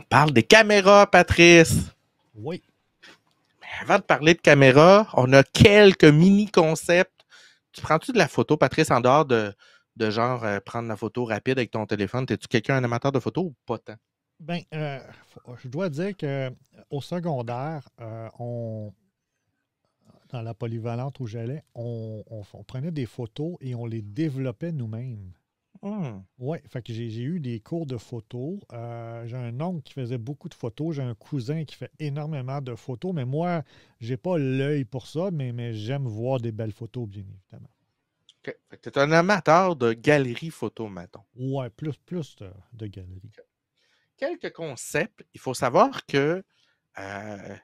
Parle des caméras, Patrice. Oui. Avant de parler de caméras, on a quelques mini-concepts. Tu prends-tu de la photo, Patrice, en dehors de genre prendre la photo rapide avec ton téléphone? T'es-tu quelqu'un, un amateur de photo ou pas tant? Ben, je dois dire que au secondaire, dans la polyvalente où j'allais, on prenait des photos et on les développait nous-mêmes. Hmm. Oui, fait que j'ai eu des cours de photos. J'ai un oncle qui faisait beaucoup de photos. J'ai un cousin qui fait énormément de photos. Mais moi, j'ai pas l'œil pour ça, mais j'aime voir des belles photos, bien évidemment. OK. Fait que t'es un amateur de galeries photo, mettons. Ouais, plus de galeries. Quelques concepts. Il faut savoir que euh,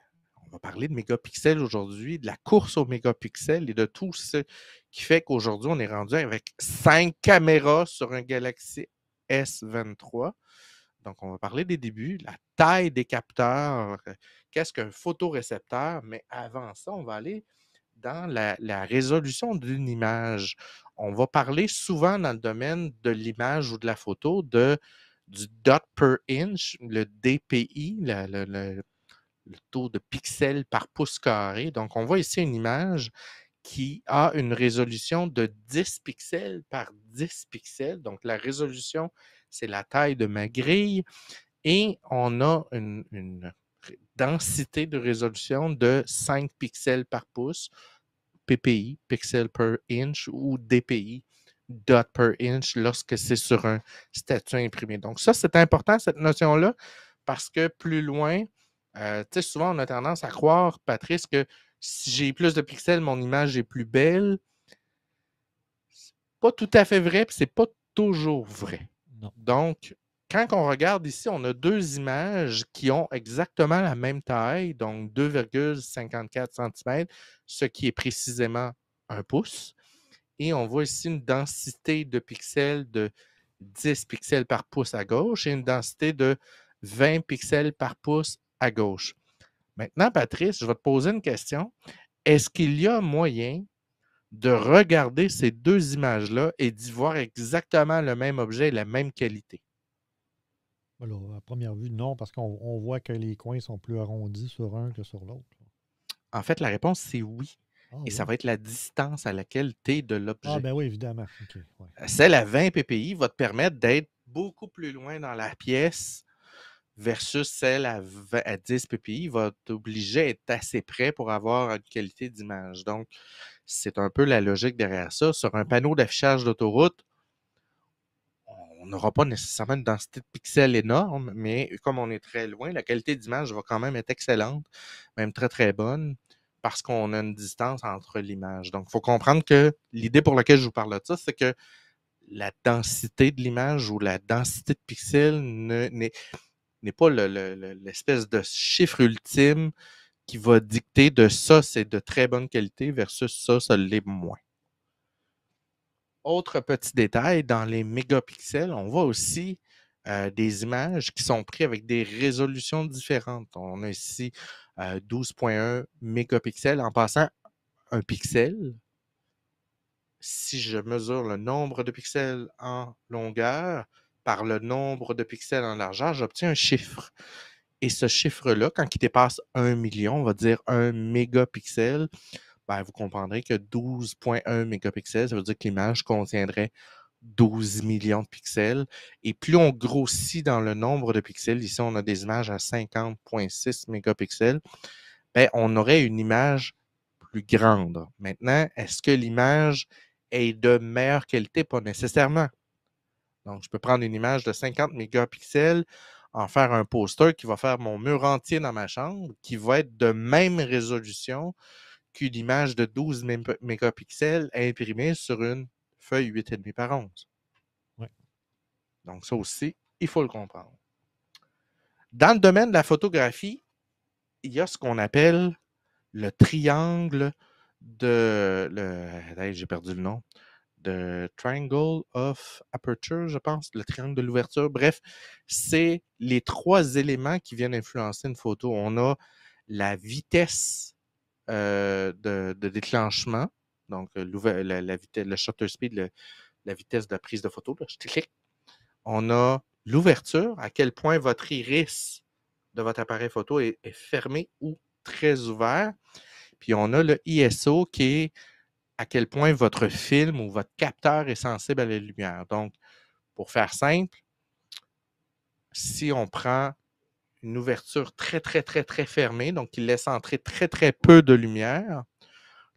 on va parler de mégapixels aujourd'hui, de la course aux mégapixels et de tout ce qui fait qu'aujourd'hui, on est rendu avec 5 caméras sur un Galaxy S23. Donc, on va parler des débuts, la taille des capteurs, qu'est-ce qu'un photorécepteur, mais avant ça, on va aller dans la résolution d'une image. On va parler souvent dans le domaine de l'image ou de la photo du dot per inch, le DPI, le taux de pixels par pouce carré. Donc, on voit ici une image qui a une résolution de 10 pixels par 10 pixels. Donc, la résolution, c'est la taille de ma grille. Et on a une densité de résolution de 5 pixels par pouce, PPI, pixel per inch, ou DPI, dot per inch, lorsque c'est sur un statut imprimé. Donc ça, c'est important, cette notion-là, parce que plus loin, tu sais, souvent, on a tendance à croire, Patrice, que si j'ai plus de pixels, mon image est plus belle. C'est pas tout à fait vrai, puis c'est pas toujours vrai. Non. Donc, quand on regarde ici, on a deux images qui ont exactement la même taille, donc 2,54 cm, ce qui est précisément un pouce. Et on voit ici une densité de pixels de 10 pixels par pouce à gauche et une densité de 20 pixels par pouce à gauche. Maintenant, Patrice, je vais te poser une question. Est-ce qu'il y a moyen de regarder ces deux images-là et d'y voir exactement le même objet et la même qualité? Alors, à première vue, non, parce qu'on voit que les coins sont plus arrondis sur un que sur l'autre. En fait, la réponse, c'est oui. Ah Et ça oui. va être la distance à laquelle tu es de Ah l'objet. ben oui, évidemment. OK. Ouais. Celle à 20 ppi va te permettre d'être beaucoup plus loin dans la pièce versus celle à 10 ppi va t'obliger à être assez près pour avoir une qualité d'image. Donc, c'est un peu la logique derrière ça. Sur un panneau d'affichage d'autoroute, on n'aura pas nécessairement une densité de pixels énorme, mais comme on est très loin, la qualité d'image va quand même être excellente, même très, très bonne, parce qu'on a une distance entre l'image. Donc, il faut comprendre que l'idée pour laquelle je vous parle de ça, c'est que la densité de l'image ou la densité de pixels n'est pas l'espèce de chiffre ultime qui va dicter de ça, c'est de très bonne qualité versus ça, ça l'est moins. Autre petit détail, dans les mégapixels, on voit aussi des images qui sont prises avec des résolutions différentes. On a ici 12,1 mégapixels. En passant, un pixel, si je mesure le nombre de pixels en longueur par le nombre de pixels en largeur, j'obtiens un chiffre. Et ce chiffre-là, quand il dépasse 1 million, on va dire 1 mégapixel, ben, vous comprendrez que 12,1 mégapixels, ça veut dire que l'image contiendrait 12 millions de pixels. Et plus on grossit dans le nombre de pixels, ici on a des images à 50,6 mégapixels, ben, on aurait une image plus grande. Maintenant, est-ce que l'image est de meilleure qualité? Pas nécessairement. Donc, je peux prendre une image de 50 mégapixels, en faire un poster qui va faire mon mur entier dans ma chambre, qui va être de même résolution qu'une image de 12 mégapixels imprimée sur une feuille 8,5 par 11. Ouais. Donc, ça aussi, il faut le comprendre. Dans le domaine de la photographie, il y a ce qu'on appelle le triangle j'ai perdu le nom. De Triangle of Aperture, je pense, le triangle de l'ouverture. Bref, c'est les trois éléments qui viennent influencer une photo. On a la vitesse de déclenchement, donc la vitesse, le shutter speed, la vitesse de prise de photo. Là, je clique. On a l'ouverture, à quel point votre iris de votre appareil photo est fermé ou très ouvert. Puis on a le ISO qui est à quel point votre film ou votre capteur est sensible à la lumière. Donc, pour faire simple, si on prend une ouverture très, très, très, très fermée, donc qui laisse entrer très, très peu de lumière,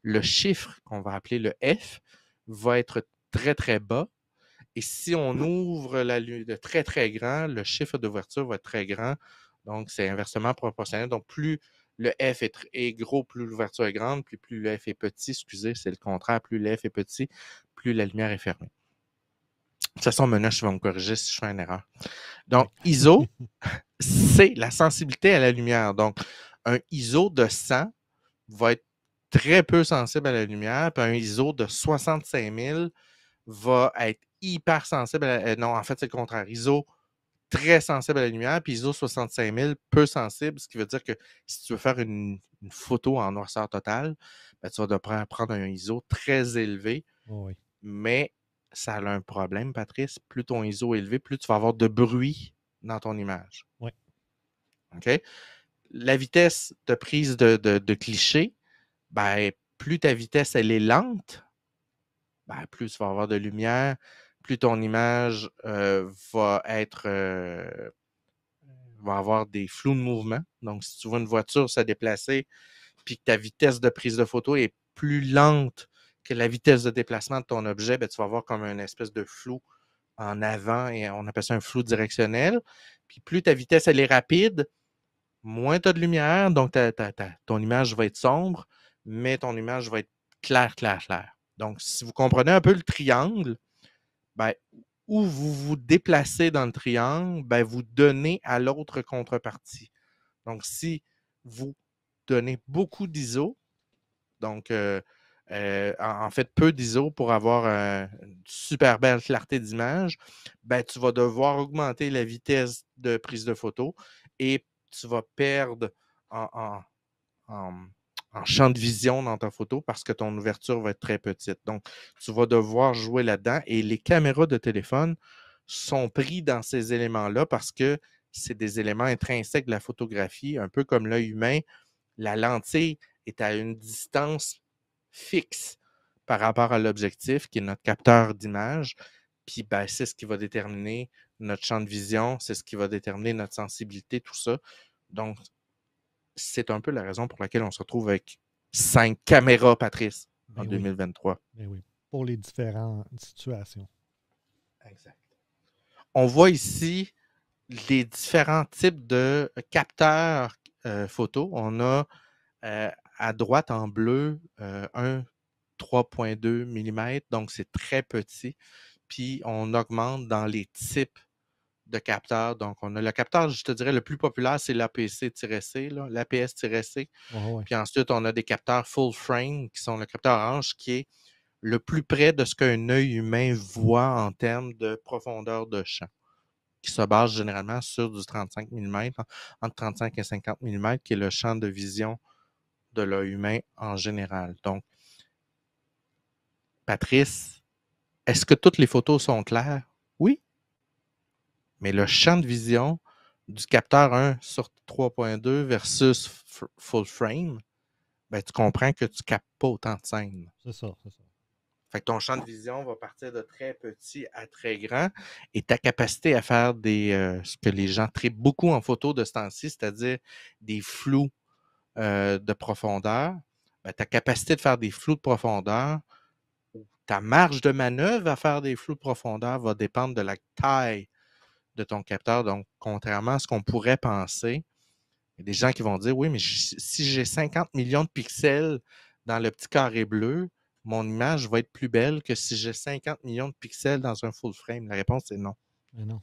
le chiffre qu'on va appeler le F va être très, très bas. Et si on ouvre de très, très grand, le chiffre d'ouverture va être très grand. Donc, c'est inversement proportionnel. Donc, plus le F est gros, plus l'ouverture est grande, puis plus le F est petit, excusez, c'est le contraire, plus le F est petit, plus la lumière est fermée. De toute façon, Menoche va me corriger si je fais une erreur. Donc, Oui. ISO, c'est la sensibilité à la lumière. Donc, un ISO de 100 va être très peu sensible à la lumière, puis un ISO de 65 000 va être hyper sensible non, en fait, c'est le contraire. ISO très sensible à la lumière, puis ISO 65 000 peu sensible, ce qui veut dire que si tu veux faire une photo en noirceur totale, ben, tu vas devoir prendre un ISO très élevé, Oui. mais ça a un problème, Patrice. Plus ton ISO est élevé, plus tu vas avoir de bruit dans ton image. Oui. OK? La vitesse de prise de cliché, ben, plus ta vitesse elle est lente, ben, plus tu vas avoir de lumière, plus ton image va avoir des flous de mouvement. Donc, si tu vois une voiture se déplacer, puis que ta vitesse de prise de photo est plus lente que la vitesse de déplacement de ton objet, ben, tu vas avoir comme une espèce de flou en avant, et on appelle ça un flou directionnel. Puis plus ta vitesse elle est rapide, moins tu as de lumière, donc ton image va être sombre, mais ton image va être claire, claire, claire. Donc, si vous comprenez un peu le triangle, ben, où vous vous déplacez dans le triangle, ben, vous donnez à l'autre contrepartie. Donc, si vous donnez beaucoup d'ISO, donc en fait peu d'ISO pour avoir une super belle clarté d'image, ben, tu vas devoir augmenter la vitesse de prise de photo et tu vas perdre en, en- en- en champ de vision dans ta photo parce que ton ouverture va être très petite. Donc, tu vas devoir jouer là-dedans et les caméras de téléphone sont pris dans ces éléments-là parce que c'est des éléments intrinsèques de la photographie, un peu comme l'œil humain. La lentille est à une distance fixe par rapport à l'objectif, qui est notre capteur d'image. Puis, ben, c'est ce qui va déterminer notre champ de vision, c'est ce qui va déterminer notre sensibilité, tout ça. Donc, c'est un peu la raison pour laquelle on se retrouve avec 5 caméras, Patrice, en Ben oui. 2023. Ben oui. Pour les différentes situations. Exact. On voit ici les différents types de capteurs photo. On a à droite en bleu un 3,2 mm, donc c'est très petit. Puis on augmente dans les types de capteurs. Donc on a le capteur, je te dirais, le plus populaire, c'est l'APC-C, l'APS-C. Ouais, ouais. Puis ensuite, on a des capteurs full frame, qui sont le capteur orange, qui est le plus près de ce qu'un œil humain voit en termes de profondeur de champ, qui se base généralement sur du 35 mm, entre 35 et 50 mm, qui est le champ de vision de l'œil humain en général. Donc, Patrice, est-ce que toutes les photos sont claires? Oui, mais le champ de vision du capteur 1 sur 3.2 versus full frame, ben, tu comprends que tu ne captes pas autant de scènes. C'est ça, c'est ça. Fait que ton champ de vision va partir de très petit à très grand et ta capacité à faire ce que les gens traitent beaucoup en photo de ce temps-ci, c'est-à-dire des flous de profondeur, ben, ta capacité de faire des flous de profondeur, ta marge de manœuvre à faire des flous de profondeur va dépendre de la taille de ton capteur. Donc, contrairement à ce qu'on pourrait penser, il y a des gens qui vont dire, oui, mais si j'ai 50 millions de pixels dans le petit carré bleu, mon image va être plus belle que si j'ai 50 millions de pixels dans un full frame. La réponse est non. Mais non.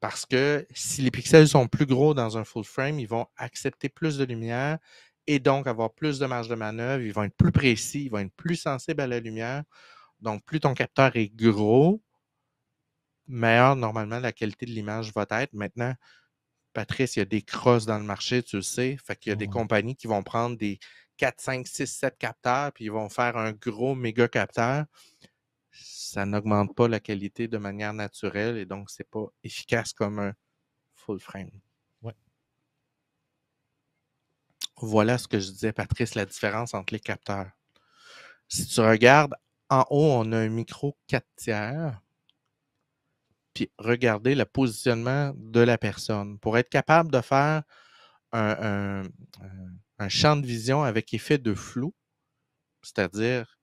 Parce que si les pixels sont plus gros dans un full frame, ils vont accepter plus de lumière et donc avoir plus de marge de manœuvre. Ils vont être plus précis, ils vont être plus sensibles à la lumière. Donc, plus ton capteur est gros, meilleure normalement la qualité de l'image va être. Maintenant, Patrice, il y a des crosses dans le marché, tu le sais. Fait qu'il y a Ouais, des ouais. compagnies qui vont prendre des 4, 5, 6, 7 capteurs, puis ils vont faire un gros méga capteur. Ça n'augmente pas la qualité de manière naturelle et donc c'est pas efficace comme un full frame. Ouais. Voilà ce que je disais, Patrice, la différence entre les capteurs. Si tu regardes, en haut, on a un micro 4 tiers, puis regardez le positionnement de la personne. Pour être capable de faire un, un- un champ de vision avec effet de flou, c'est-à-dire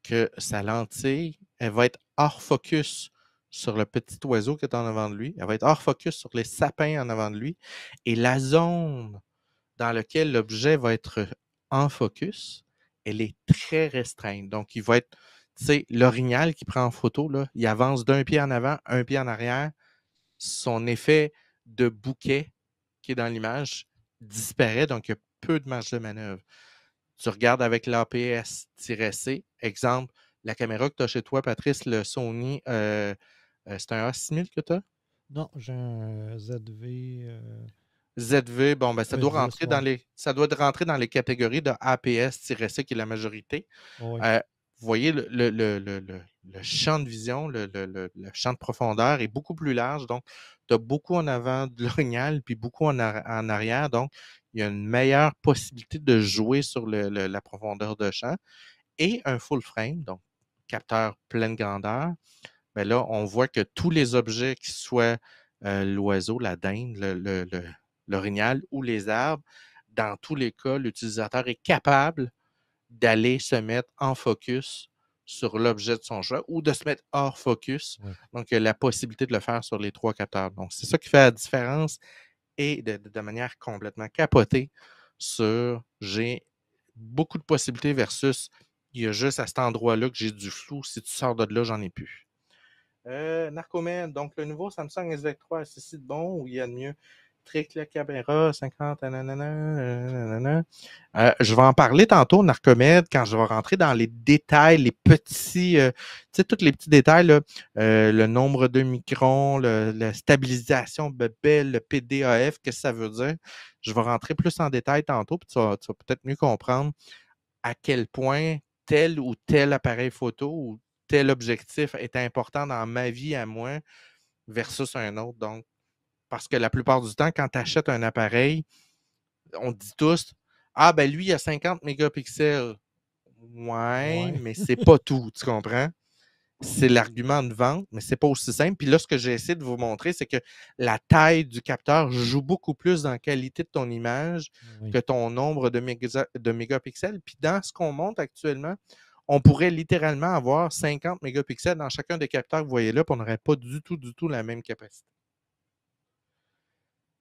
que sa lentille, elle va être hors focus sur le petit oiseau qui est en avant de lui, elle va être hors focus sur les sapins en avant de lui, et la zone dans laquelle l'objet va être en focus, elle est très restreinte. Donc, il va être, tu sais, l'orignal qui prend en photo, là, il avance d'un pied en avant, un pied en arrière, son effet de bouquet qui est dans l'image disparaît, donc il y a peu de marge de manœuvre. Tu regardes avec l'APS-C, exemple, la caméra que tu as chez toi, Patrice, le Sony, c'est un A6000 que tu as? Non, j'ai un ZV ZV, bon, ben, E10, ouais. ça doit rentrer dans les catégories de APS-C qui est la majorité. Ouais, Euh, vous voyez, le champ de vision, le champ de profondeur est beaucoup plus large. Donc, tu as beaucoup en avant de l'orignal, puis beaucoup en arrière. Donc, il y a une meilleure possibilité de jouer sur la profondeur de champ. Et un full frame, donc capteur pleine grandeur. Ben là, on voit que tous les objets, qui soient l'oiseau, la dinde, l'orignal ou les arbres, dans tous les cas, l'utilisateur est capable d'aller se mettre en focus sur l'objet de son choix ou de se mettre hors focus. ouais. Donc, il y a la possibilité de le faire sur les 3 capteurs. Donc, c'est ça qui fait la différence et de manière complètement capotée sur j'ai beaucoup de possibilités versus il y a juste à cet endroit-là que j'ai du flou. Si tu sors de là, j'en ai plus. Narcomed, donc le nouveau Samsung S23, c'est de bon ou il y a de mieux? Trick la caméra, 50, nanana. Je vais en parler tantôt, Narcomed, quand je vais rentrer dans les détails, les petits, tu sais, tous les petits détails, là, le nombre de microns, la stabilisation belle, le PDAF, qu'est-ce que ça veut dire? Je vais rentrer plus en détail tantôt, puis tu vas peut-être mieux comprendre à quel point tel ou tel appareil photo ou tel objectif est important dans ma vie à moi versus un autre. Donc, parce que la plupart du temps, quand tu achètes un appareil, on dit tous ah, ben lui, il a 50 mégapixels. Ouais, Ouais. mais c'est pas tout, tu comprends? C'est l'argument de vente, mais c'est pas aussi simple. Puis là, ce que j'ai essayé de vous montrer, c'est que la taille du capteur joue beaucoup plus dans la qualité de ton image Oui. que ton nombre de mégapixels. Puis dans ce qu'on montre actuellement, on pourrait littéralement avoir 50 mégapixels dans chacun des capteurs que vous voyez là, puis on n'aurait pas du tout la même capacité.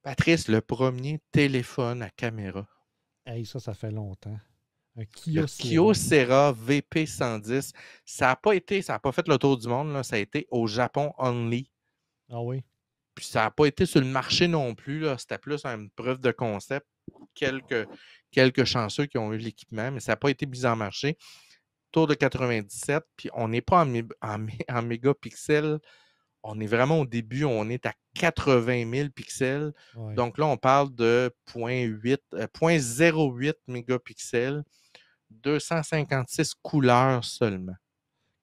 Patrice, le premier téléphone à caméra, Hey, ça fait longtemps. Un le Kyocera. Kyocera VP110, ça n'a pas fait le tour du monde, là, ça a été au Japon only. Ah oui? Puis ça n'a pas été sur le marché non plus, là. C'était plus une preuve de concept. Quelques chanceux qui ont eu l'équipement, mais ça n'a pas été mis en marché. Tour de 97, puis on n'est pas en mégapixels. On est vraiment au début, on est à 80 000 pixels. Ouais. Donc là, on parle de 0,8 mégapixels, 256 couleurs seulement.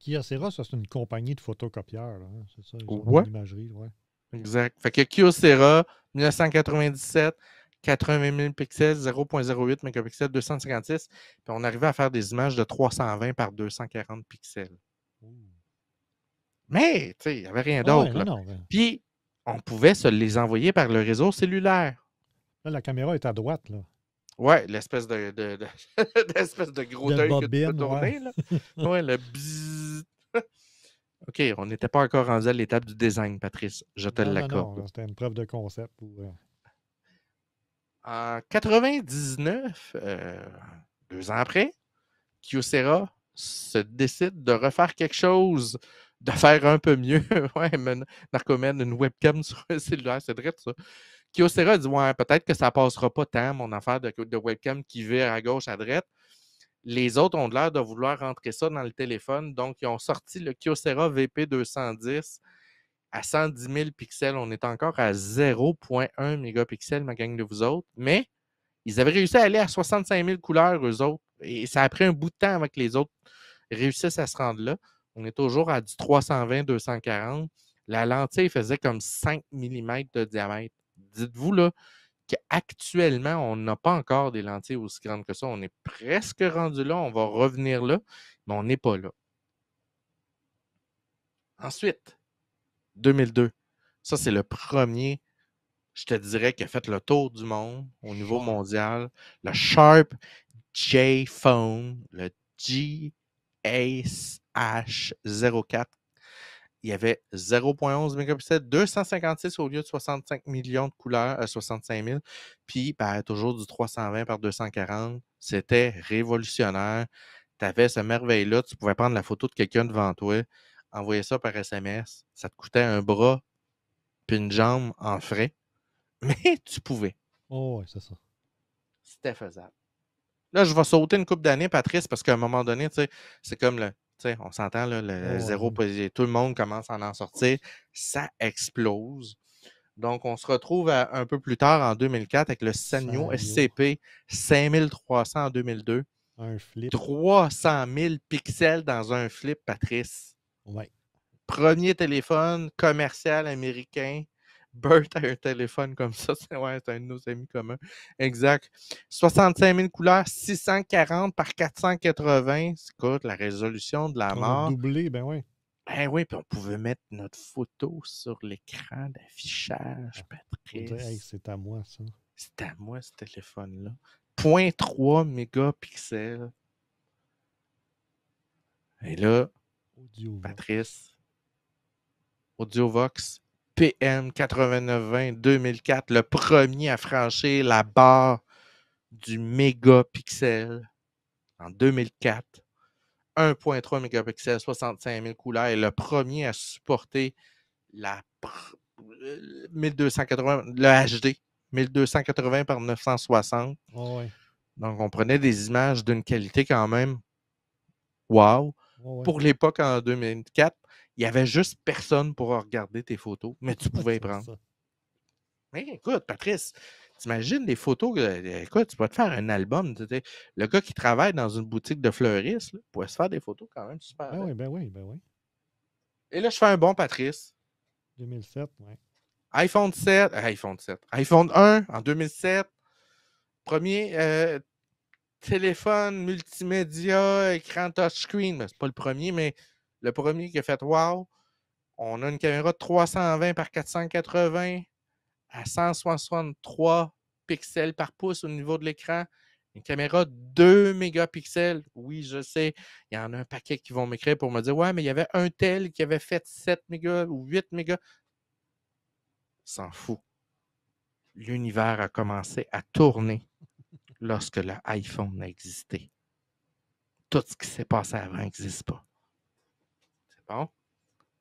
Kyocera, ça, c'est une compagnie de photocopieurs, là, hein. C'est ça, ils ont Ouais, une imagerie, ouais. exact. Fait que Kyocera, 1997, 80 000 pixels, 0,08 mégapixels, 256. Puis on arrivait à faire des images de 320 par 240 pixels. Ouh. Mais, tu sais, il n'y avait rien Ah ouais, d'autre, non, là. non. Puis, on pouvait se les envoyer par le réseau cellulaire. Là, la caméra est à droite, là. Ouais, l'espèce l'espèce de gros De œil que tu peux bobine, ouais. tourner, là. Ouais, le bzzz. OK, on n'était pas encore rendu à l'étape du design, Patrice. Je te Non, non, l'accorde. non. C'était une preuve de concept. En 99, 2 ans après, Kyocera se décide de refaire quelque chose, de faire un peu mieux. Ouais, Narcomed, une webcam sur un cellulaire, c'est vrai ça. Kyocera dit ouais, peut-être que ça passera pas tant, mon affaire de webcam qui vire à gauche, à droite. Les autres ont l'air de vouloir rentrer ça dans le téléphone. Donc, ils ont sorti le Kyocera VP210 à 110 000 pixels. On est encore à 0,1 mégapixels, ma gang de vous autres. Mais ils avaient réussi à aller à 65 000 couleurs, eux autres. Et ça a pris un bout de temps avant que les autres réussissent à se rendre là. On est toujours à du 320-240. La lentille faisait comme 5 mm de diamètre. Dites-vous là qu'actuellement, on n'a pas encore des lentilles aussi grandes que ça. On est presque rendu là. On va revenir là, mais on n'est pas là. Ensuite, 2002. Ça, c'est le premier, je te dirais, qui a fait le tour du monde au niveau mondial. Le Sharp J Phone, le GH04. Il y avait 0.11 mégapixels, 256 au lieu de 65 millions de couleurs, 65 000. Puis, toujours du 320 par 240. C'était révolutionnaire. Tu avais ce merveille-là. Tu pouvais prendre la photo de quelqu'un devant toi, envoyer ça par SMS. Ça te coûtait un bras puis une jambe en frais. Mais tu pouvais. Oh, ouais, c'est ça. C'était faisable. Là, je vais sauter une couple d'années, Patrice, parce qu'à un moment donné, tu sais, c'est comme le. Tu sais, on s'entend, là, le zéro, tout le monde commence à en sortir. Ça explose. Donc, on se retrouve un peu plus tard en 2004 avec le Sanyo SCP 5300 en 2002. Un flip. 300 000 pixels dans un flip, Patrice. Ouais. Premier téléphone commercial américain. Bert a un téléphone comme ça. C'est un de nos amis communs. Exact. 65 000 couleurs, 640 par 480. Écoute, la résolution de la On mort. a doublé, ben oui. Ben oui, puis on pouvait mettre notre photo sur l'écran d'affichage, Patrice. Dire, hey, c'est à moi, ça. C'est à moi, ce téléphone-là. 0.3 mégapixels. Et là, Audiovox. Patrice, Audiovox PM8920 2004, le premier à franchir la barre du mégapixel en 2004. 1.3 mégapixels, 65 000 couleurs, et le premier à supporter la 1280, le HD, 1280 par 960. Oh, ouais. Donc, on prenait des images d'une qualité quand même wow. Oh, ouais. Pour l'époque, en 2004, il n'y avait juste personne pour regarder tes photos, mais tu pouvais y prendre. Ça. Mais écoute, Patrice, t'imagines des photos, écoute, tu peux te faire un album. Le gars qui travaille dans une boutique de fleuriste pourrait se faire des photos quand même super. Ben oui, ben oui, ben oui. Et là, je fais un bon, Patrice. 2007, oui. iPhone 1 en 2007. Premier téléphone multimédia, écran touchscreen. Ben, c'est pas le premier, mais le premier qui a fait wow. On a une caméra de 320 par 480 à 163 pixels par pouce au niveau de l'écran. Une caméra de 2 mégapixels. Oui, je sais, il y en a un paquet qui vont m'écrire pour me dire « Ouais, mais il y avait un tel qui avait fait 7 mégas ou 8 mégas. » S'en fout. L'univers a commencé à tourner lorsque l'iPhone a existé. Tout ce qui s'est passé avant n'existe pas. C'est bon?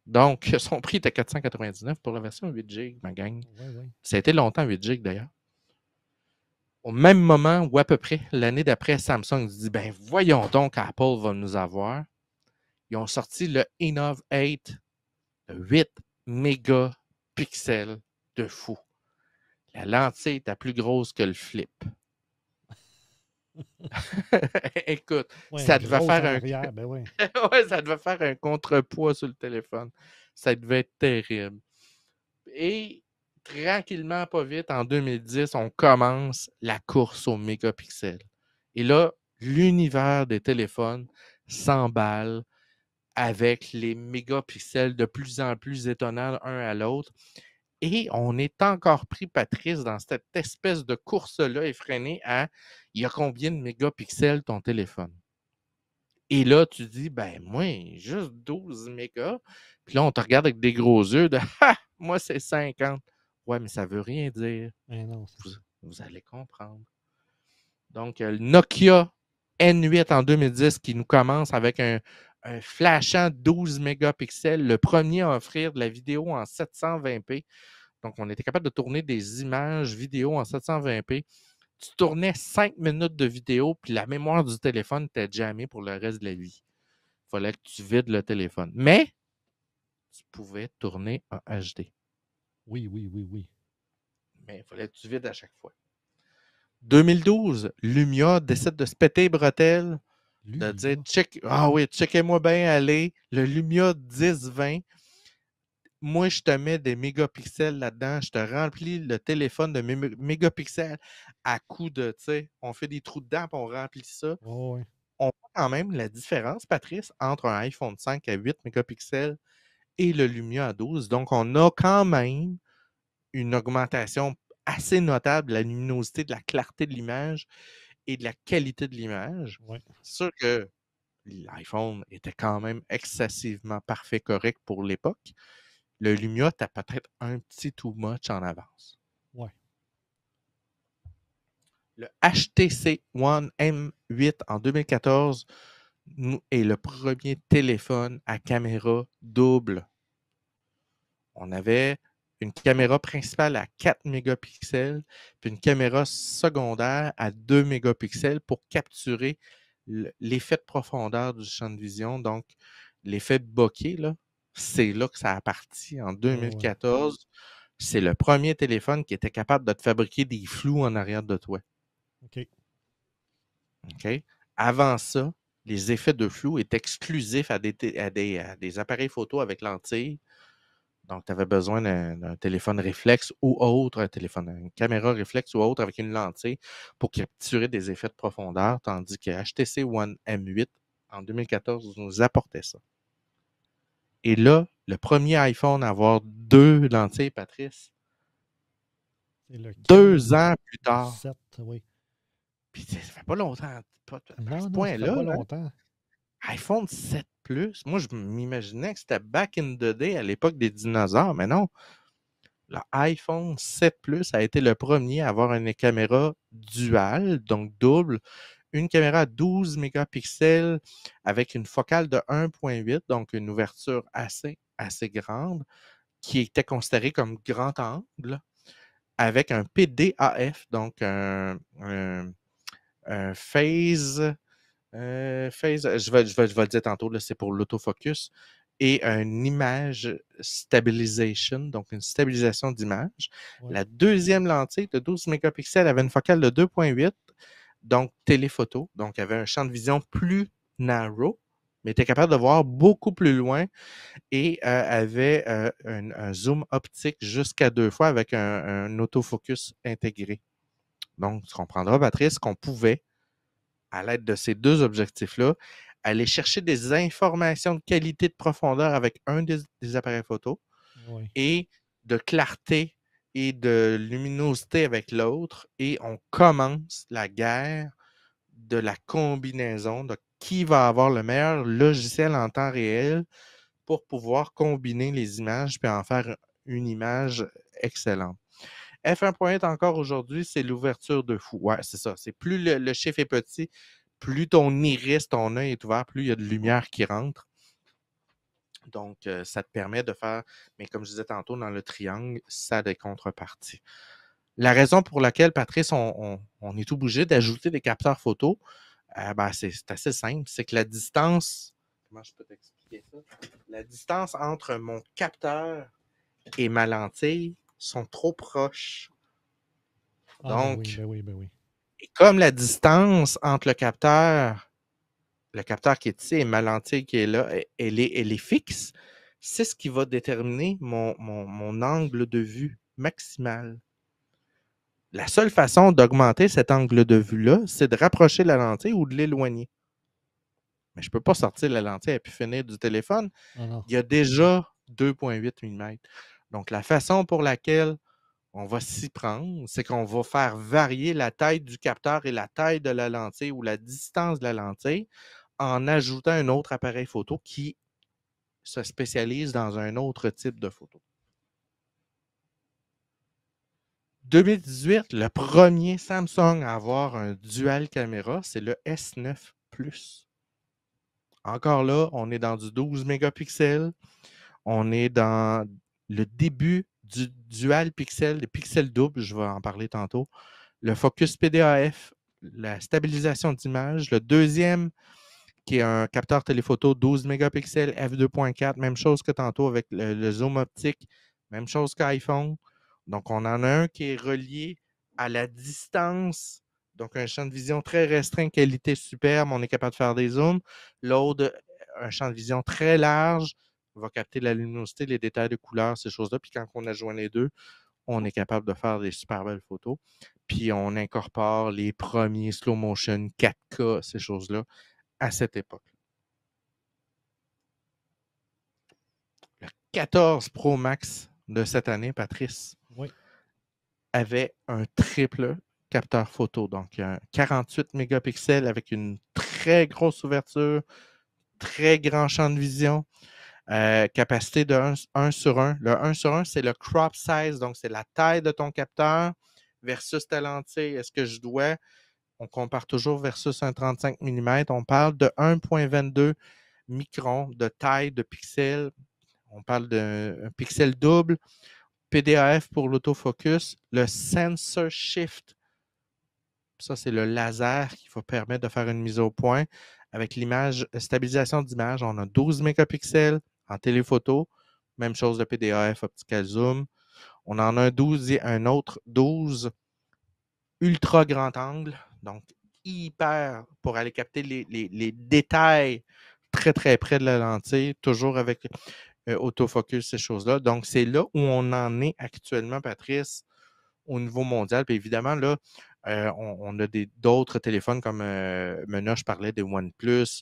Donc, son prix était 499 pour la version 8 GB, ma gang. Oui. Ça a été longtemps 8 GB d'ailleurs. Au même moment ou à peu près, l'année d'après, Samsung se dit ben voyons donc, Apple va nous avoir. Ils ont sorti le Innov 8, 8 mégapixels de fou. La lentille était plus grosse que le flip. Écoute, ouais, ça devait faire arrière, ben oui. ouais, ça devait faire un contrepoids sur le téléphone. Ça devait être terrible. Et tranquillement, pas vite, en 2010, on commence la course aux mégapixels. Et là, l'univers des téléphones s'emballe avec les mégapixels de plus en plus étonnants un à l'autre. Et on est encore pris, Patrice, dans cette espèce de course-là effrénée à il y a combien de mégapixels ton téléphone? Et là, tu dis, ben moi, juste 12 mégas. Puis là, on te regarde avec des gros yeux de ha, moi, c'est 50. Ouais, mais ça ne veut rien dire. Mais non, vous allez comprendre. Donc, le Nokia N8 en 2010 qui nous commence avec un flashant 12 mégapixels, le premier à offrir de la vidéo en 720p. Donc, on était capable de tourner des images vidéo en 720p. Tu tournais 5 minutes de vidéo, puis la mémoire du téléphone était jammée pour le reste de la vie. Il fallait que tu vides le téléphone. Mais, tu pouvais tourner en HD. Oui. Mais il fallait que tu vides à chaque fois. 2012, Lumia décide de se péter les bretelles, de dire checkez-moi bien aller. Le Lumia 1020 moi, je te mets des mégapixels là-dedans, je te remplis le téléphone de mégapixels à coup de, tu sais, on fait des trous dedans, puis on remplit ça. Oh, oui. On voit quand même la différence, Patrice, entre un iPhone 5 à 8 mégapixels et le Lumia à 12. Donc, on a quand même une augmentation assez notable de la luminosité, de la clarté de l'image et de la qualité de l'image. Ouais. C'est sûr que l'iPhone était quand même excessivement parfait, correct pour l'époque. Le Lumia, tu as peut-être un petit too much en avance. Ouais. Le HTC One M8 en 2014 est le premier téléphone à caméra double. On avait une caméra principale à 4 mégapixels, puis une caméra secondaire à 2 mégapixels pour capturer l'effet de profondeur du champ de vision. Donc, l'effet bokeh, là, c'est là que ça a parti en Oh, ouais. 2014. C'est le premier téléphone qui était capable de te fabriquer des flous en arrière de toi. OK. OK? Avant ça, les effets de flou étaient exclusifs à des appareils photo avec lentille. Donc, tu avais besoin d'un téléphone réflexe ou autre, une caméra réflexe ou autre avec une lentille pour capturer des effets de profondeur, tandis que HTC One M8 en 2014 nous apportait ça. Et là, le premier iPhone à avoir 2 lentilles, Patrice, C'est lequel? 2 ans plus Le tard. 7, oui. Puis ça fait pas longtemps, pas à ce Non, non, ça fait point-là, pas là. longtemps. iPhone 7 Plus, moi, je m'imaginais que c'était back in the day, à l'époque des dinosaures, mais non. L'iPhone 7 Plus a été le premier à avoir une caméra duale, donc double, une caméra à 12 mégapixels avec une focale de 1.8, donc une ouverture assez grande, qui était considérée comme grand angle, avec un PDAF, donc un phase. Je vais le dire tantôt, là, c'est pour l'autofocus. Et une image stabilization, donc une stabilisation d'image. Ouais. La deuxième lentille de 12 mégapixels avait une focale de 2.8, donc téléphoto. Donc, avait un champ de vision plus narrow, mais était capable de voir beaucoup plus loin et avait un zoom optique jusqu'à 2 fois avec un autofocus intégré. Donc, tu comprendras, Patrice, qu'on pouvait à l'aide de ces 2 objectifs-là, aller chercher des informations de qualité de profondeur avec un des appareils photo Oui. et de clarté et de luminosité avec l'autre. Et on commence la guerre de la combinaison de qui va avoir le meilleur logiciel en temps réel pour pouvoir combiner les images puis en faire une image excellente. F1.8 encore aujourd'hui, c'est l'ouverture de fou. Ouais, c'est ça. C'est plus le chiffre est petit, plus ton iris, ton œil est ouvert, plus il y a de lumière qui rentre. Donc, ça te permet de faire, mais comme je disais tantôt, dans le triangle, ça a des contreparties. La raison pour laquelle, Patrice, on est obligé d'ajouter des capteurs photo, c'est assez simple. C'est que la distance, comment je peux t'expliquer ça? La distance entre mon capteur et ma lentille sont trop proches. Ah, ben oui, Donc, ben oui, ben oui. et comme la distance entre le capteur qui est ici et ma lentille qui est là, elle est fixe, c'est ce qui va déterminer mon angle de vue maximal. La seule façon d'augmenter cet angle de vue-là, c'est de rapprocher la lentille ou de l'éloigner. Mais je ne peux pas sortir la lentille et puis finir du téléphone. Non, non. Il y a déjà 2,8 mm. Donc, la façon pour laquelle on va s'y prendre, c'est qu'on va faire varier la taille du capteur et la taille de la lentille ou la distance de la lentille en ajoutant un autre appareil photo qui se spécialise dans un autre type de photo. 2018, le premier Samsung à avoir un dual caméra, c'est le S9 Plus. Encore là, on est dans du 12 mégapixels. On est dans le début du dual pixel, des pixels doubles, je vais en parler tantôt. Le focus PDAF, la stabilisation d'image. Le deuxième, qui est un capteur téléphoto 12 mégapixels, f2.4, même chose que tantôt avec le zoom optique, même chose qu'iPhone. Donc, on en a un qui est relié à la distance, donc un champ de vision très restreint, qualité superbe, on est capable de faire des zooms. L'autre, un champ de vision très large, va capter la luminosité, les détails de couleurs, ces choses-là. Puis quand on adjoint les deux, on est capable de faire des super belles photos. Puis on incorpore les premiers slow motion 4K, ces choses-là, à cette époque. Le 14 Pro Max de cette année, Patrice, Oui. avait un triple capteur photo. Donc, un 48 mégapixels avec une très grosse ouverture, très grand champ de vision, capacité de 1 sur 1. Le 1 sur 1, c'est le crop size, donc c'est la taille de ton capteur versus ta lentille. Est-ce que je dois, on compare toujours versus un 35 mm, on parle de 1,22 microns de taille de pixels. On parle d'un pixel double, PDAF pour l'autofocus, le sensor shift. Ça, c'est le laser qui va permettre de faire une mise au point. Avec l'image, stabilisation d'image, on a 12 mégapixels en téléphoto. Même chose de PDAF, optical zoom. On en a un autre 12 ultra grand angle. Donc, hyper pour aller capter les détails très, très près de la lentille, toujours avec autofocus, ces choses-là. Donc, c'est là où on en est actuellement, Patrice, au niveau mondial. Puis évidemment, là, on a d'autres téléphones comme maintenant, je parlais des OnePlus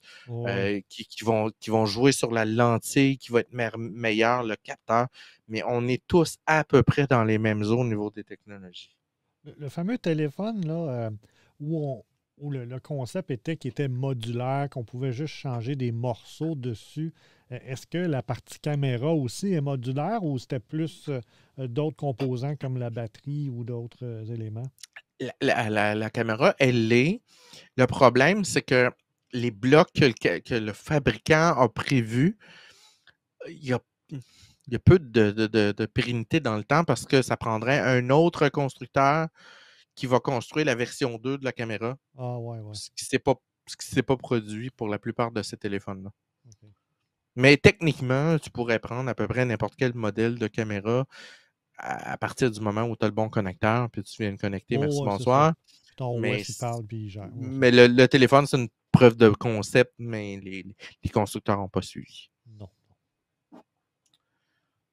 qui vont jouer sur la lentille, qui va être meilleur, le capteur, mais on est tous à peu près dans les mêmes eaux au niveau des technologies. Le fameux téléphone là, où le concept était qu'il était modulaire, qu'on pouvait juste changer des morceaux dessus. Est-ce que la partie caméra aussi est modulaire ou c'était plus d'autres composants comme la batterie ou d'autres éléments? La caméra, elle l'est. Le problème, c'est que les blocs que le fabricant a prévus, il y a, peu de pérennité dans le temps parce que ça prendrait un autre constructeur qui va construire la version 2 de la caméra, Ah, ouais, ouais. ce qui ne s'est pas produit pour la plupart de ces téléphones-là. OK. Mais techniquement, tu pourrais prendre à peu près n'importe quel modèle de caméra à partir du moment où tu as le bon connecteur, puis tu viens de connecter, merci, Oh, ouais, c'est ça. bonsoir. Puis ton Mais, OS, il parle, puis il gère. Ouais, mais le téléphone, c'est une preuve de concept, mais les constructeurs n'ont pas suivi. non.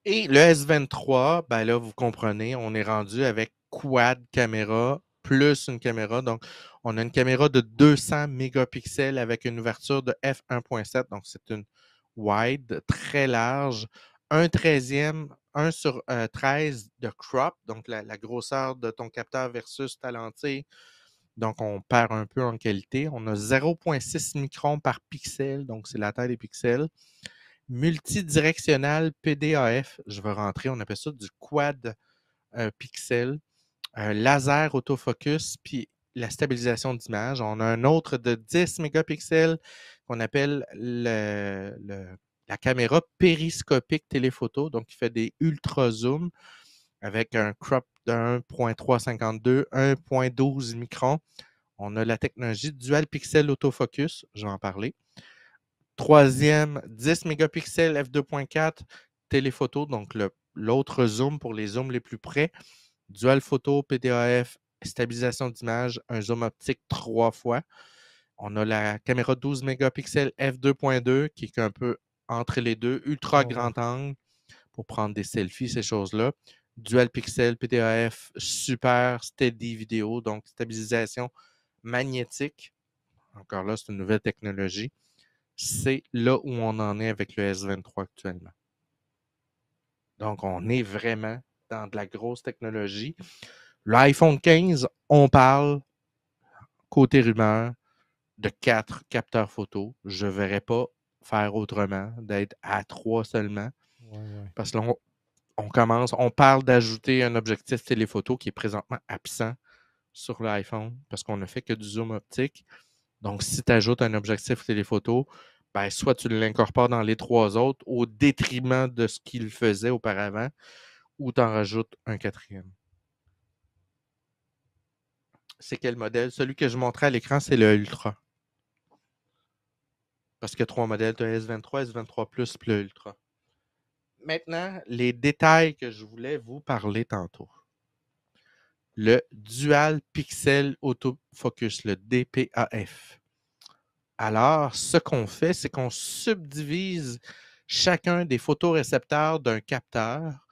Et le S23, ben là, vous comprenez, on est rendu avec quad caméra plus une caméra. Donc, on a une caméra de 200 mégapixels avec une ouverture de f1.7. Donc, c'est une wide très large. Un 13e, 1 sur 13 de crop, donc la grosseur de ton capteur versus ta lentille. Donc, on perd un peu en qualité. On a 0,6 microns par pixel, donc c'est la taille des pixels. Multidirectionnel PDAF, je vais rentrer, on appelle ça du quad pixel. Laser autofocus, puis la stabilisation d'image. On a un autre de 10 mégapixels qu'on appelle la caméra périscopique téléphoto, donc qui fait des ultra zooms avec un crop de 1.352, 1.12 microns. On a la technologie dual pixel autofocus, je vais en parler. Troisième, 10 mégapixels f2.4 téléphoto, donc l'autre zoom pour les zooms les plus près. Dual photo, PDAF, stabilisation d'image, un zoom optique 3 fois. On a la caméra 12 mégapixels f2.2 qui est un peu entre les deux, ultra grand angle pour prendre des selfies, ces choses-là. Dual pixel, PDAF, super steady vidéo, donc stabilisation magnétique. Encore là, c'est une nouvelle technologie. C'est là où on en est avec le S23 actuellement. Donc, on est vraiment dans de la grosse technologie. L'iPhone 15, on parle, côté rumeur, de 4 capteurs photo. Je ne verrais pas faire autrement, d'être à 3 seulement. Ouais. Parce que là, on parle d'ajouter un objectif téléphoto qui est présentement absent sur l'iPhone parce qu'on ne fait que du zoom optique. Donc, si tu ajoutes un objectif téléphoto, ben, soit tu l'incorpores dans les 3 autres au détriment de ce qu'il faisait auparavant, ou tu en rajoutes un 4e. C'est quel modèle? Celui que je montrais à l'écran, c'est le Ultra. Parce qu'il y a 3 modèles. Tu as S23, S23 Plus, puis le Ultra. Maintenant, les détails que je voulais vous parler tantôt. Le Dual Pixel Autofocus, le DPAF. Alors, ce qu'on fait, c'est qu'on subdivise chacun des photorécepteurs d'un capteur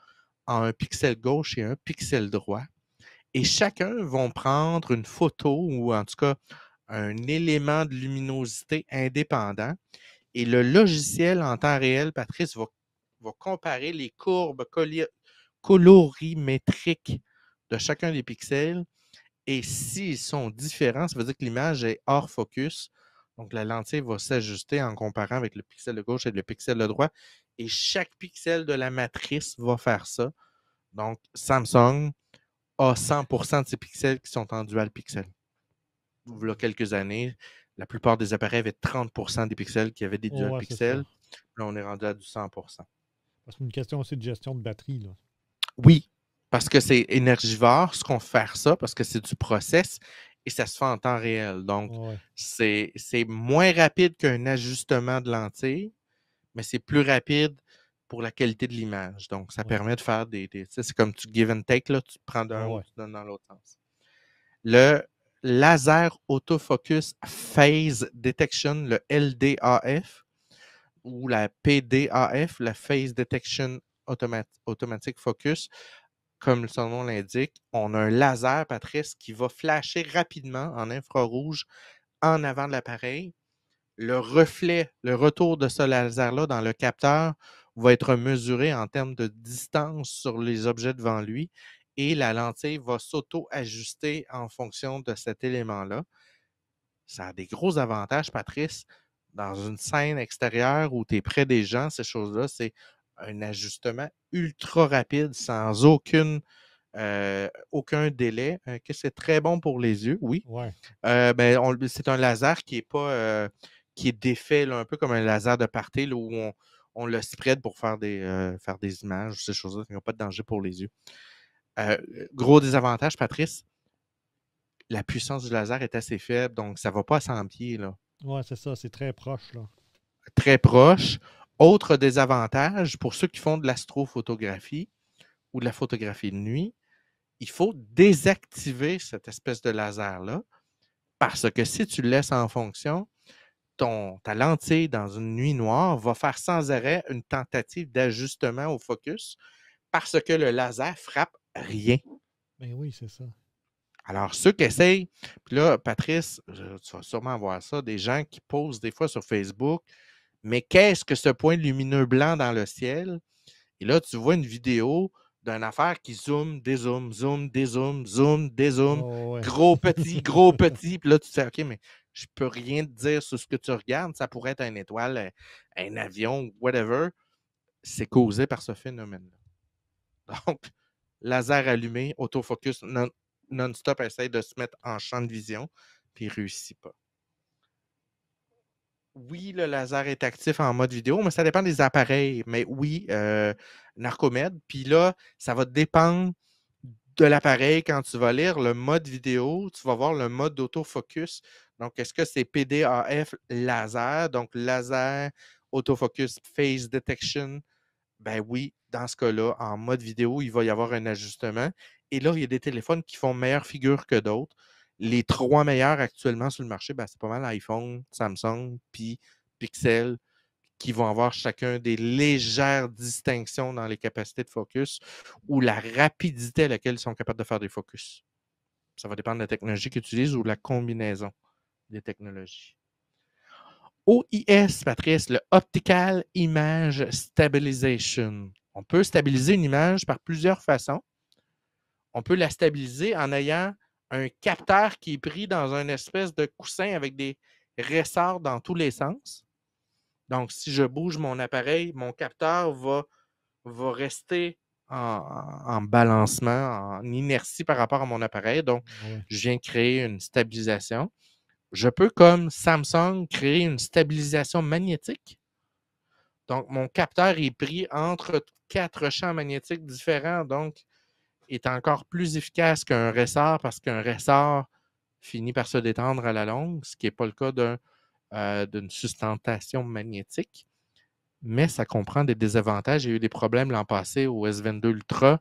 a un pixel gauche et un pixel droit. Et chacun vont prendre une photo ou en tout cas un élément de luminosité indépendant. Et le logiciel en temps réel, Patrice, va comparer les courbes colorimétriques de chacun des pixels. Et s'ils sont différents, ça veut dire que l'image est hors focus. Donc, la lentille va s'ajuster en comparant avec le pixel de gauche et le pixel de droite. Et chaque pixel de la matrice va faire ça. Donc, Samsung a 100% de ses pixels qui sont en dual pixel. Il y a quelques années, la plupart des appareils avaient 30% des pixels qui avaient des dual Ouais, c'est ça. pixels. Là, on est rendu à du 100%. C'est une question aussi de gestion de batterie, là. Oui, parce que c'est énergivore, ce qu'on fait faire ça, parce que c'est du process et ça se fait en temps réel. Donc, Ouais, c'est moins rapide qu'un ajustement de lentille, mais c'est plus rapide pour la qualité de l'image. Donc, ça ouais, permet de faire tu sais, c'est comme tu give and take, là, tu prends d'un ou ouais. tu donnes dans l'autre sens. Le laser autofocus phase detection, le LDAF, ou la PDAF, la phase detection automatic focus, comme son nom l'indique, on a un laser, Patrice, qui va flasher rapidement en infrarouge en avant de l'appareil. Le reflet, le retour de ce laser-là dans le capteur va être mesuré en termes de distance sur les objets devant lui et la lentille va s'auto-ajuster en fonction de cet élément-là. Ça a des gros avantages, Patrice. Dans une scène extérieure où tu es près des gens, ces choses-là, c'est un ajustement ultra rapide sans aucun délai. Que c'est très bon pour les yeux, oui. Ouais. C'est un laser qui est pas qui est défait, là, un peu comme un laser de party là, où on le spread pour faire des images, ces choses-là. Il n'y a pas de danger pour les yeux. Euh, Gros désavantage, Patrice, la puissance du laser est assez faible, donc ça ne va pas à 100 pieds, là. Ouais, c'est ça, c'est très proche, là. Très proche. Autre désavantage, pour ceux qui font de l'astrophotographie ou de la photographie de nuit, il faut désactiver cette espèce de laser-là parce que si tu le laisses en fonction, ta lentille dans une nuit noire va faire sans arrêt une tentative d'ajustement au focus parce que le laser frappe rien. Ben oui, c'est ça. Alors, ceux qui essayent, puis là, Patrice, tu vas sûrement voir ça, des gens qui posent des fois sur Facebook, mais qu'est-ce que ce point lumineux blanc dans le ciel? Et là, tu vois une vidéo d'une affaire qui zoome, dézoome, zoom, dézoome, zoom, dézoome, Oh, ouais. gros petit. Puis là, tu te dis, OK, mais je peux rien te dire sur ce que tu regardes. Ça pourrait être une étoile, un avion, whatever. C'est causé par ce phénomène-là. Donc, laser allumé, autofocus non-stop, essaye de se mettre en champ de vision, puis il ne réussit pas. Oui, le laser est actif en mode vidéo, mais ça dépend des appareils. Mais oui, Narcomed. Puis là, ça va dépendre de l'appareil quand tu vas lire le mode vidéo. Tu vas voir le mode d'autofocus. Donc, est-ce que c'est PDAF laser? Donc, laser autofocus phase detection. Ben oui, dans ce cas-là, en mode vidéo, il va y avoir un ajustement. Et là, il y a des téléphones qui font meilleure figure que d'autres. Les 3 meilleurs actuellement sur le marché, ben, c'est pas mal iPhone, Samsung, puis Pixel, qui vont avoir chacun des légères distinctions dans les capacités de focus ou la rapidité à laquelle ils sont capables de faire des focus. Ça va dépendre de la technologie qu'ils utilisent ou de la combinaison des technologies. OIS, Patrice, le Optical Image Stabilization. On peut stabiliser une image par plusieurs façons. On peut la stabiliser en ayant un capteur qui est pris dans une espèce de coussin avec des ressorts dans tous les sens. Donc, si je bouge mon appareil, mon capteur va rester en balancement, en inertie par rapport à mon appareil. Donc, Ouais. je viens créer une stabilisation. Je peux, comme Samsung, créer une stabilisation magnétique. Donc, mon capteur est pris entre 4 champs magnétiques différents, donc est encore plus efficace qu'un ressort parce qu'un ressort finit par se détendre à la longue, ce qui n'est pas le cas d'une sustentation magnétique. Mais ça comprend des désavantages. Il y a eu des problèmes l'an passé au S22 Ultra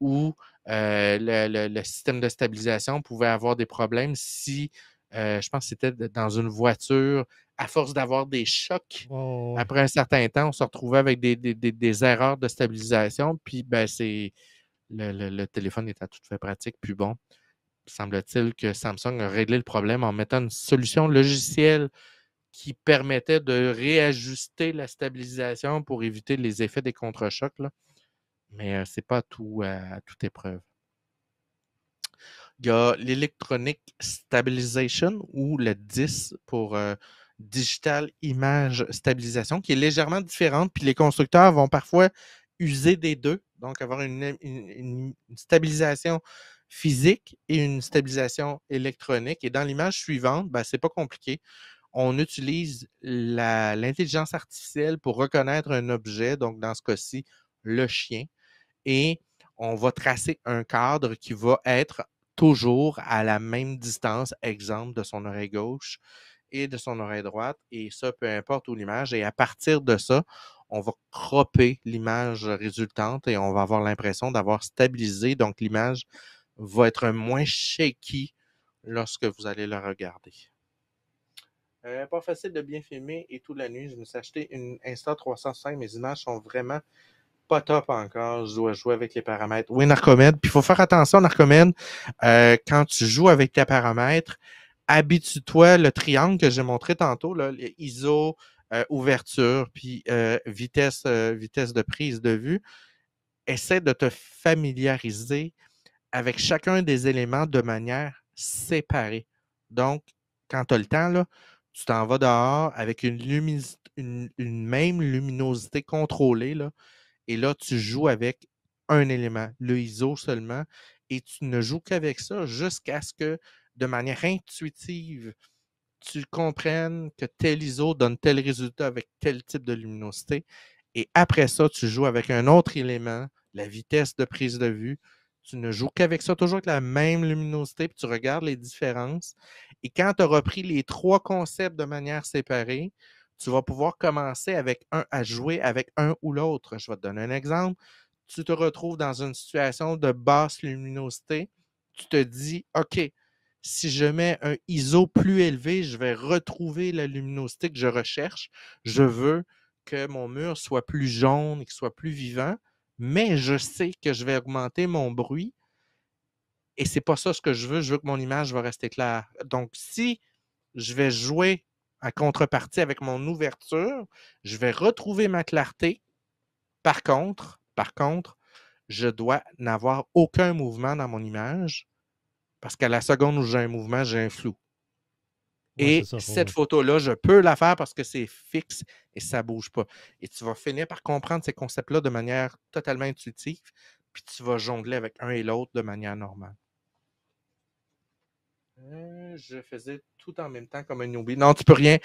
où le système de stabilisation pouvait avoir des problèmes si, je pense que c'était dans une voiture à force d'avoir des chocs, Ouais, ouais, ouais. après un certain temps, on se retrouvait avec des erreurs de stabilisation, puis ben, le téléphone est à tout fait pratique, puis bon, semble-t-il que Samsung a réglé le problème en mettant une solution logicielle qui permettait de réajuster la stabilisation pour éviter les effets des contre-chocs, là. Mais c'est pas à toute épreuve. Il y a l'Electronic Stabilization ou le DIS pour Digital Image Stabilisation, qui est légèrement différente, puis les constructeurs vont parfois user des deux, donc avoir une stabilisation physique et une stabilisation électronique. Et dans l'image suivante, ben, c'est pas compliqué. On utilise l'intelligence artificielle pour reconnaître un objet, donc dans ce cas-ci, le chien, et on va tracer un cadre qui va être toujours à la même distance, exemple, de son oreille gauche et de son oreille droite, et ça, peu importe où l'image. Et à partir de ça, on va cropper l'image résultante et on va avoir l'impression d'avoir stabilisé. Donc, l'image va être moins shaky lorsque vous allez la regarder. Pas facile de bien filmer et toute la nuit. Je me suis acheté une Insta365. Mes images sont vraiment pas top encore. Je dois jouer avec les paramètres. Oui, Narcomed. Puis il faut faire attention, Narcomed, quand tu joues avec tes paramètres, habitue-toi le triangle que j'ai montré tantôt, là, ISO, ouverture, puis vitesse de prise de vue. Essaie de te familiariser avec chacun des éléments de manière séparée. Donc, quand tu as le temps, là, tu t'en vas dehors avec une même luminosité contrôlée, là, et là, tu joues avec un élément, le ISO seulement, et tu ne joues qu'avec ça jusqu'à ce que, de manière intuitive, tu comprennes que tel ISO donne tel résultat avec tel type de luminosité. Et après ça, tu joues avec un autre élément, la vitesse de prise de vue. Tu ne joues qu'avec ça, toujours avec la même luminosité, puis tu regardes les différences. Et quand tu auras pris les trois concepts de manière séparée, tu vas pouvoir commencer à jouer avec un ou l'autre. Je vais te donner un exemple. Tu te retrouves dans une situation de basse luminosité. Tu te dis, OK, si je mets un ISO plus élevé, je vais retrouver la luminosité que je recherche. Je veux que mon mur soit plus jaune et qu'il soit plus vivant, mais je sais que je vais augmenter mon bruit et c'est pas ça ce que je veux. Je veux que mon image va rester claire. Donc, si je vais jouer en contrepartie avec mon ouverture, je vais retrouver ma clarté. Par contre, je dois n'avoir aucun mouvement dans mon image parce qu'à la seconde où j'ai un mouvement, j'ai un flou. Ouais, c'est Et ça. cette Ouais. photo-là, je peux la faire parce que c'est fixe et ça ne bouge pas. Et tu vas finir par comprendre ces concepts-là de manière totalement intuitive, puis tu vas jongler avec un et l'autre de manière normale. Je faisais tout en même temps comme un newbie. Non, tu peux rien.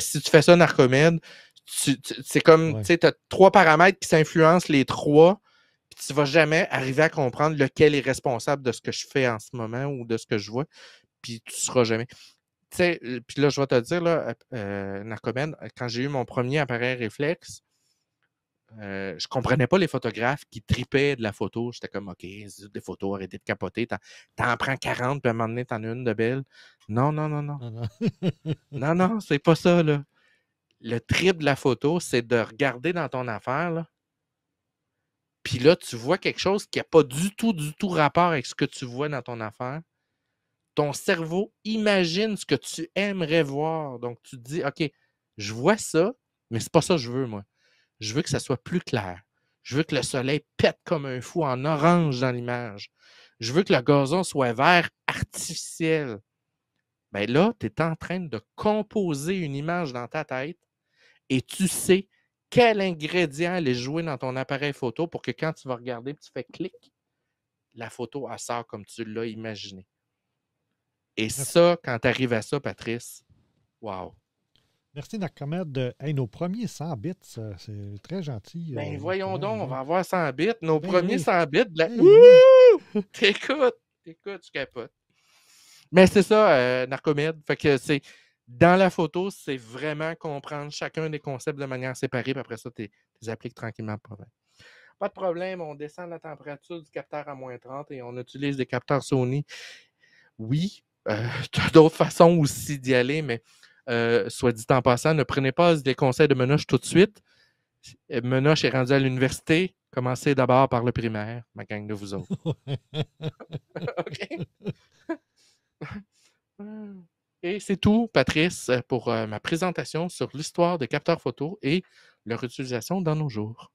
Si tu fais ça, Narcomède, c'est comme, Ouais. tu sais, tu as trois paramètres qui s'influencent les trois, puis tu ne vas jamais arriver à comprendre lequel est responsable de ce que je fais en ce moment ou de ce que je vois, puis tu ne seras jamais. Tu sais, puis là, je vais te dire, là, Narcomède, quand j'ai eu mon premier appareil réflexe, je comprenais pas les photographes qui tripaient de la photo. J'étais comme, OK, c'est des photos, arrêtez de capoter. T'en prends 40, puis à un moment donné, t'en as une de belle. Non, non, non, non. Non, non. Non, non, c'est pas ça, là. Le trip de la photo, c'est de regarder dans ton affaire, là. Puis là, tu vois quelque chose qui n'a pas du tout rapport avec ce que tu vois dans ton affaire. Ton cerveau imagine ce que tu aimerais voir. Donc, tu te dis, OK, je vois ça, mais c'est pas ça que je veux, moi. Je veux que ça soit plus clair. Je veux que le soleil pète comme un fou en orange dans l'image. Je veux que le gazon soit vert artificiel. Bien là, tu es en train de composer une image dans ta tête et tu sais quel ingrédient aller jouer dans ton appareil photo pour que quand tu vas regarder et tu fais clic, la photo elle sort comme tu l'as imaginé. Et Merci, ça, quand tu arrives à ça, Patrice, wow. merci Narcomed. Hey, nos premiers 100 bits, c'est très gentil. Ben voyons Comment donc, on dire? va avoir 100 bits. Nos Ben premiers oui. 100 bits. Ben oui. Wouh! T'écoutes, tu capotes. Mais c'est ça, Narcomède. Fait que c'est dans la photo, c'est vraiment comprendre chacun des concepts de manière séparée, puis après ça, tu les appliques tranquillement. Pas de problème, on descend la température du capteur à -30 et on utilise des capteurs Sony. Oui, tu as d'autres façons aussi d'y aller, mais soit dit en passant, ne prenez pas les conseils de Menoche tout de suite. Menoche est rendu à l'université. Commencez d'abord par le primaire, ma gang de vous autres. OK? Et c'est tout, Patrice, pour ma présentation sur l'histoire des capteurs photo et leur utilisation dans nos jours.